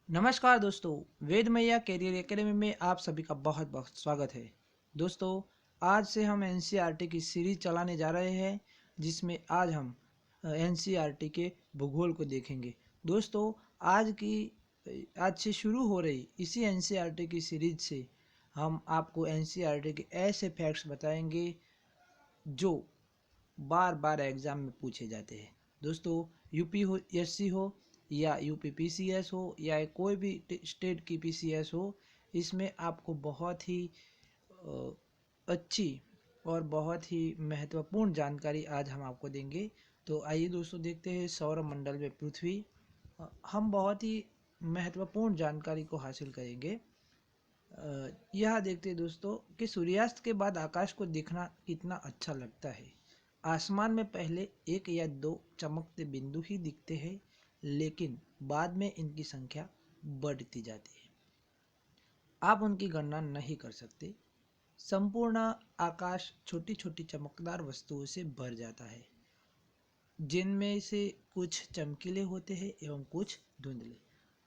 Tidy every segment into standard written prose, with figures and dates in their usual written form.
नमस्कार दोस्तों, वेद मैया कैरियर एकेडमी में आप सभी का बहुत बहुत स्वागत है। दोस्तों, आज से हम एनसीईआरटी की सीरीज चलाने जा रहे हैं, जिसमें आज हम एनसीईआरटी के भूगोल को देखेंगे। दोस्तों, आज से शुरू हो रही इसी एनसीईआरटी की सीरीज से हम आपको एनसीईआरटी के ऐसे फैक्ट्स बताएंगे जो बार बार एग्ज़ाम में पूछे जाते हैं। दोस्तों, यूपी हो एससी हो या यूपी पीसीएस हो या कोई भी स्टेट की पीसीएस हो, इसमें आपको बहुत ही अच्छी और बहुत ही महत्वपूर्ण जानकारी आज हम आपको देंगे। तो आइए दोस्तों, देखते हैं सौर मंडल में पृथ्वी। हम बहुत ही महत्वपूर्ण जानकारी को हासिल करेंगे। यह देखते हैं दोस्तों कि सूर्यास्त के बाद आकाश को देखना कितना अच्छा लगता है। आसमान में पहले एक या दो चमकते बिंदु ही दिखते हैं, लेकिन बाद में इनकी संख्या बढ़ती जाती है। आप उनकी गणना नहीं कर सकते। संपूर्ण आकाश छोटी छोटी चमकदार वस्तुओं से भर जाता है, जिनमें से कुछ चमकीले होते हैं एवं कुछ धुंधले।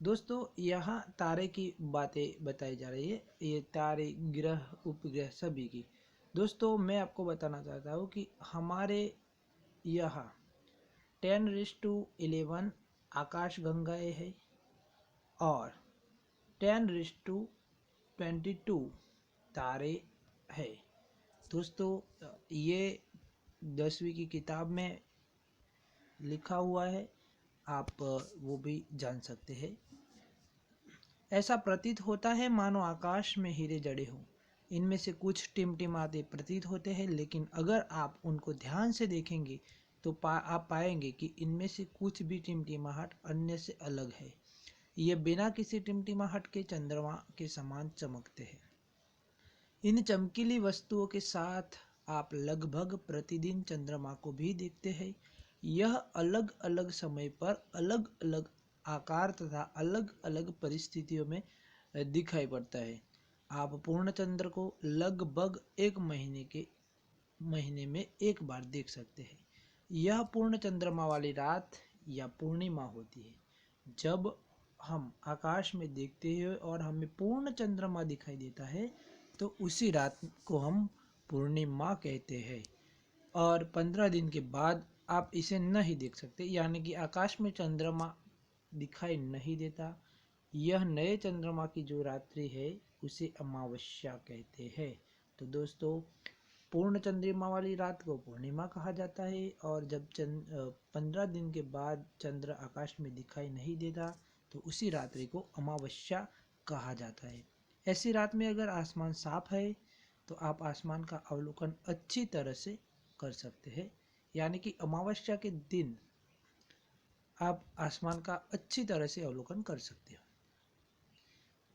दोस्तों, यहाँ तारे की बातें बताई जा रही है। ये तारे, ग्रह, उपग्रह सभी की। दोस्तों, मैं आपको बताना चाहता हूँ कि हमारे यहाँ 10⁻11 आकाश गंगाएँ है और 10⁻22 तारे है। दोस्तों, ये 10वीं की किताब में लिखा हुआ है, आप वो भी जान सकते हैं। ऐसा प्रतीत होता है मानो आकाश में हीरे जड़े हों। इनमें से कुछ टिमटिमाते प्रतीत होते हैं, लेकिन अगर आप उनको ध्यान से देखेंगे तो आप पाएंगे कि इनमें से कुछ भी टिमटिमाहट अन्य से अलग है। ये बिना किसी टिमटिमाहट के चंद्रमा के समान चमकते हैं। इन चमकीली वस्तुओं के साथ आप लगभग प्रतिदिन चंद्रमा को भी देखते हैं। यह अलग अलग समय पर अलग अलग आकार तथा अलग अलग परिस्थितियों में दिखाई पड़ता है। आप पूर्ण चंद्र को लगभग एक महीने में एक बार देख सकते हैं। यह पूर्ण चंद्रमा वाली रात या पूर्णिमा होती है। जब हम आकाश में देखते हैं और हमें पूर्ण चंद्रमा दिखाई देता है, तो उसी रात को हम पूर्णिमा कहते हैं। और 15 दिन के बाद आप इसे नहीं देख सकते, यानी कि आकाश में चंद्रमा दिखाई नहीं देता। यह नए चंद्रमा की जो रात्रि है, उसे अमावस्या कहते हैं। तो दोस्तों, पूर्ण चंद्रमा वाली रात को पूर्णिमा कहा जाता है, और जब 15 दिन के बाद चंद्र आकाश में दिखाई नहीं देता, तो उसी रात्रि को अमावस्या कहा जाता है। ऐसी रात में अगर आसमान साफ है तो आप आसमान का अवलोकन अच्छी तरह से कर सकते हैं, यानी कि अमावस्या के दिन आप आसमान का अच्छी तरह से अवलोकन कर सकते हो।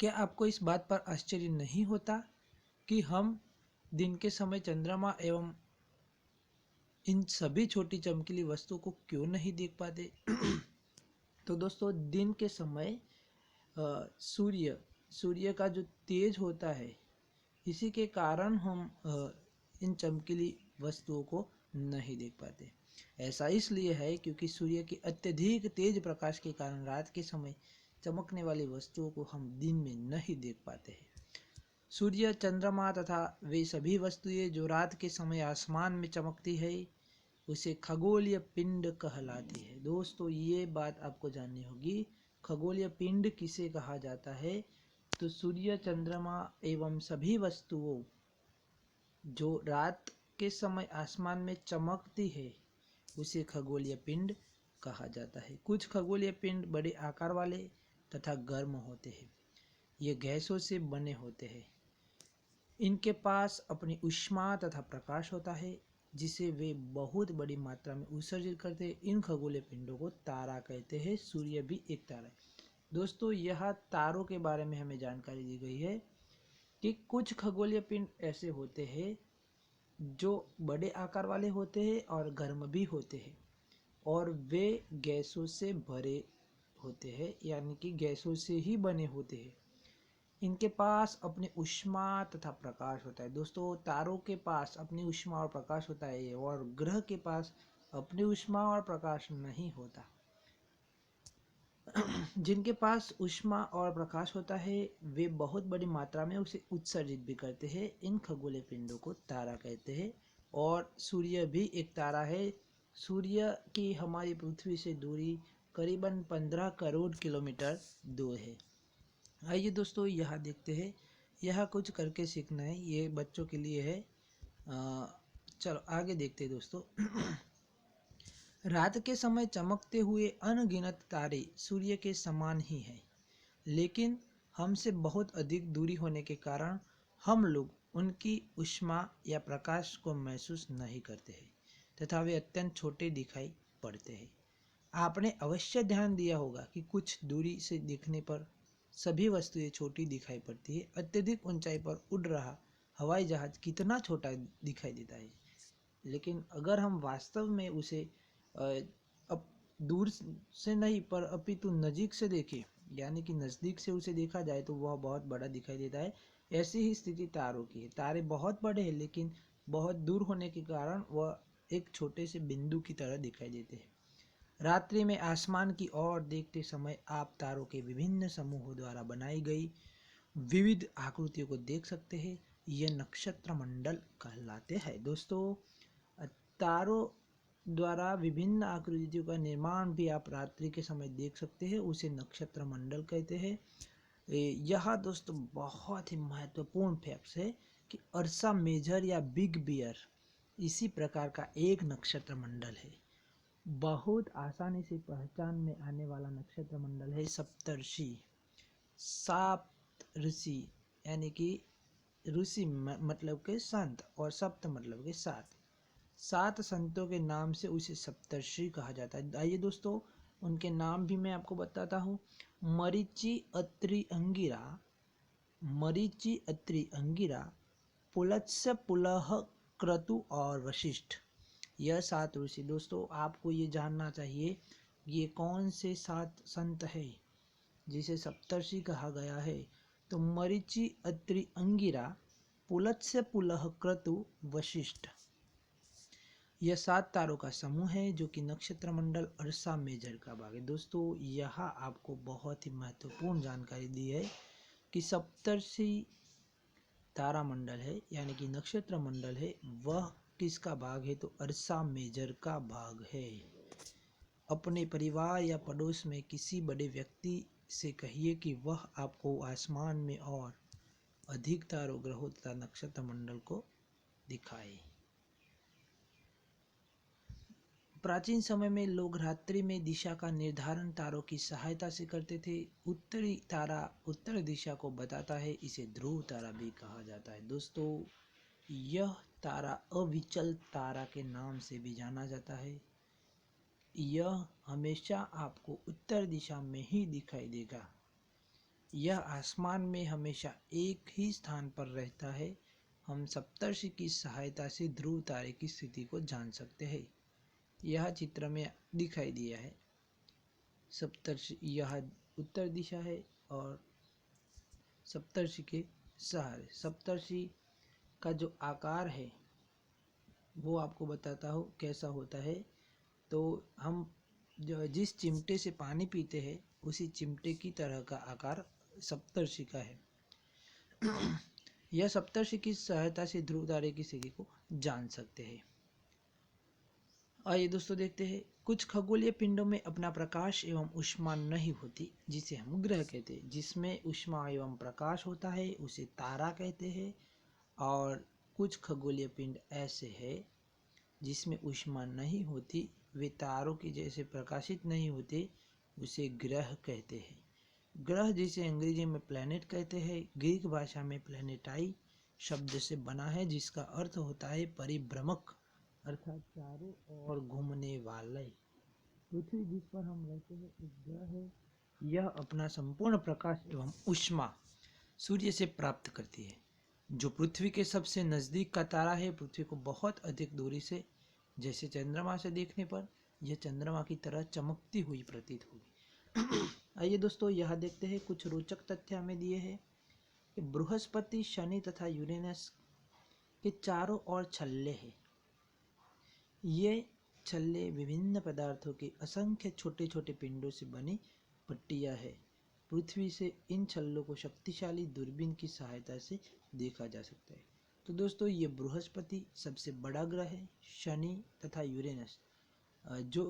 क्या आपको इस बात पर आश्चर्य नहीं होता कि हम दिन के समय चंद्रमा एवं इन सभी छोटी चमकीली वस्तुओं को क्यों नहीं देख पाते? तो दोस्तों, दिन के समय सूर्य का जो तेज होता है, इसी के कारण हम इन चमकीली वस्तुओं को नहीं देख पाते। ऐसा इसलिए है क्योंकि सूर्य के अत्यधिक तेज प्रकाश के कारण रात के समय चमकने वाली वस्तुओं को हम दिन में नहीं देख पाते हैं। सूर्य, चंद्रमा तथा वे सभी वस्तुएं जो रात के समय आसमान में चमकती है, उसे खगोलीय पिंड कहलाती है। दोस्तों, ये बात आपको जाननी होगी, खगोलीय पिंड किसे कहा जाता है? तो सूर्य, चंद्रमा एवं सभी वस्तुओं जो रात के समय आसमान में चमकती है, उसे खगोलीय पिंड कहा जाता है। कुछ खगोलीय पिंड बड़े आकार वाले तथा गर्म होते हैं। ये गैसों से बने होते हैं। इनके पास अपनी ऊष्मा तथा प्रकाश होता है, जिसे वे बहुत बड़ी मात्रा में उत्सर्जित करते हैं। इन खगोलीय पिंडों को तारा कहते हैं। सूर्य भी एक तारा है। दोस्तों, यह तारों के बारे में हमें जानकारी दी गई है कि कुछ खगोलीय पिंड ऐसे होते हैं जो बड़े आकार वाले होते हैं और गर्म भी होते हैं, और वे गैसों से भरे होते हैं, यानी कि गैसों से ही बने होते हैं। इनके पास अपनी ऊष्मा तथा प्रकाश होता है। दोस्तों, तारों के पास अपनी ऊष्मा और प्रकाश होता है, और ग्रह के पास अपनी ऊष्मा और प्रकाश नहीं होता। जिनके पास ऊष्मा और प्रकाश होता है वे बहुत बड़ी मात्रा में उसे उत्सर्जित भी करते हैं। इन खगोलीय पिंडों को तारा कहते हैं। और सूर्य भी एक तारा है। सूर्य की हमारी पृथ्वी से दूरी करीबन 15 करोड़ किलोमीटर दूर है। आइए दोस्तों यहाँ देखते हैं। यह कुछ करके सीखना है, ये बच्चों के लिए है। चलो आगे देखते हैं दोस्तों। रात के समय चमकते हुए अनगिनत तारे सूर्य के समान ही हैं, लेकिन हमसे बहुत अधिक दूरी होने के कारण हम लोग उनकी ऊष्मा या प्रकाश को महसूस नहीं करते हैं तथा वे अत्यंत छोटे दिखाई पड़ते हैं। आपने अवश्य ध्यान दिया होगा कि कुछ दूरी से दिखने पर सभी वस्तुएं छोटी दिखाई पड़ती है। अत्यधिक ऊंचाई पर उड़ रहा हवाई जहाज कितना छोटा दिखाई देता है, लेकिन अगर हम वास्तव में उसे अब दूर से नहीं पर अपितु नज़दीक से देखें, यानी कि नज़दीक से उसे देखा जाए तो वह बहुत बड़ा दिखाई देता है। ऐसी ही स्थिति तारों की है। तारे बहुत बड़े हैं, लेकिन बहुत दूर होने के कारण वह एक छोटे से बिंदु की तरह दिखाई देते हैं। रात्रि में आसमान की ओर देखते समय आप तारों के विभिन्न समूहों द्वारा बनाई गई विविध आकृतियों को देख सकते हैं। यह नक्षत्र मंडल कहलाते हैं। दोस्तों, तारों द्वारा विभिन्न आकृतियों का निर्माण भी आप रात्रि के समय देख सकते हैं, उसे नक्षत्र मंडल कहते हैं। यह दोस्तों बहुत ही महत्वपूर्ण फैक्ट है कि अर्सा मेजर या बिग बियर इसी प्रकार का एक नक्षत्र मंडल है। बहुत आसानी से पहचान में आने वाला नक्षत्र मंडल है सप्तर्षि। साप्त ऋषि यानी कि ऋषि मतलब के संत और सप्त मतलब के सात, सात संतों के नाम से उसे सप्तर्षि कहा जाता है। आइए दोस्तों उनके नाम भी मैं आपको बताता हूँ। मरीचि, अत्रि, अंगिरा, मरीचि, अत्रि, अंगिरा, पुलत्स्य, पुलह, क्रतु और वशिष्ठ। यह सात ऋषि। दोस्तों आपको ये जानना चाहिए ये कौन से सात संत है जिसे सप्तर्षि कहा गया है। तो मरीचि, अत्रि, अंगिरा, पुलत्स्य, पुलह, क्रतु, वशिष्ठ, यह सात तारों का समूह है जो कि नक्षत्र मंडल अर्सा मेजर का भाग है। दोस्तों यहाँ आपको बहुत ही महत्वपूर्ण जानकारी दी है कि सप्तर्षि तारा मंडल है यानी कि नक्षत्र मंडल है, वह किसका भाग है तो अर्सा मेजर का भाग है। अपने परिवार या पड़ोस में किसी बड़े व्यक्ति से कहिए कि वह आपको आसमान में और अधिक तारों, ग्रहों तथा नक्षत्र मंडल को दिखाए। प्राचीन समय में लोग रात्रि में दिशा का निर्धारण तारों की सहायता से करते थे। उत्तरी तारा उत्तर दिशा को बताता है, इसे ध्रुव तारा भी कहा जाता है। दोस्तों यह तारा अविचल तारा के नाम से भी जाना जाता है। यह हमेशा आपको उत्तर दिशा में ही दिखाई देगा। यह आसमान में हमेशा एक ही स्थान पर रहता है। हम सप्तर्षि की सहायता से ध्रुव तारे की स्थिति को जान सकते हैं। यह चित्र में दिखाई दिया है। सप्तर्षि यह उत्तर दिशा है और सप्तर्षि के सहारे। सप्तर्षि का जो आकार है वो आपको बताता हूँ कैसा होता है। तो हम जो जिस चिमटे से पानी पीते हैं उसी चिमटे की तरह का आकार सप्तर्षि का है। यह सप्तर्षि की सहायता से ध्रुव तारे की स्थिति को जान सकते हैं। आइए दोस्तों देखते हैं। कुछ खगोलीय पिंडों में अपना प्रकाश एवं ऊष्मा नहीं होती, जिसे हम ग्रह कहते हैं। जिसमें ऊष्मा एवं प्रकाश होता है उसे तारा कहते हैं। और कुछ खगोलीय पिंड ऐसे हैं जिसमें ऊष्मा नहीं होती, वे तारों की जैसे प्रकाशित नहीं होते, उसे ग्रह कहते हैं। ग्रह जिसे अंग्रेजी में प्लैनेट कहते हैं, ग्रीक भाषा में प्लैनेटाई शब्द से बना है, जिसका अर्थ होता है परिभ्रमक, अर्थात चारों ओर घूमने वाले। पृथ्वी जिस पर हम रहते हैं एक ग्रह है। यह अपना संपूर्ण प्रकाश एवं ऊष्मा सूर्य से प्राप्त करती है, जो पृथ्वी के सबसे नज़दीक का तारा है। पृथ्वी को बहुत अधिक दूरी से, जैसे चंद्रमा से देखने पर यह चंद्रमा की तरह चमकती हुई प्रतीत होगी। आइए दोस्तों यह देखते हैं। कुछ रोचक तथ्य हमें दिए हैं कि बृहस्पति, शनि तथा यूरेनस के चारों ओर छल्ले हैं। ये छल्ले विभिन्न पदार्थों के असंख्य छोटे छोटे पिंडों से बने पट्टियाँ है। पृथ्वी से इन छल्लों को शक्तिशाली दूरबीन की सहायता से देखा जा सकता है। तो दोस्तों ये बृहस्पति सबसे बड़ा ग्रह है। शनि तथा यूरेनस जो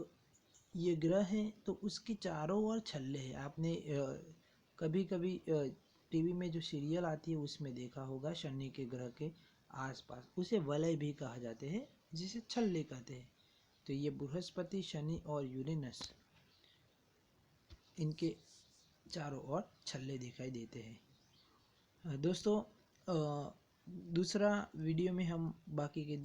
ये ग्रह हैं तो उसके चारों ओर छल्ले हैं। आपने कभी कभी टीवी में जो सीरियल आती है उसमें देखा होगा, शनि के ग्रह के आसपास उसे वलय भी कहा जाते हैं, जिसे छल्ले कहते हैं। तो ये बृहस्पति, शनि और यूरेनस, इनके चारों ओर छल्ले दिखाई देते हैं। दोस्तों दूसरा वीडियो में हम बाकी के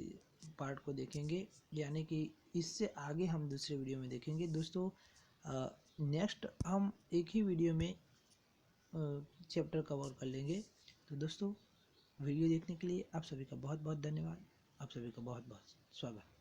पार्ट को देखेंगे, यानी कि इससे आगे हम दूसरे वीडियो में देखेंगे। दोस्तों नेक्स्ट हम एक ही वीडियो में चैप्टर कवर कर लेंगे। तो दोस्तों वीडियो देखने के लिए आप सभी का बहुत बहुत धन्यवाद। आप सभी का बहुत बहुत स्वागत।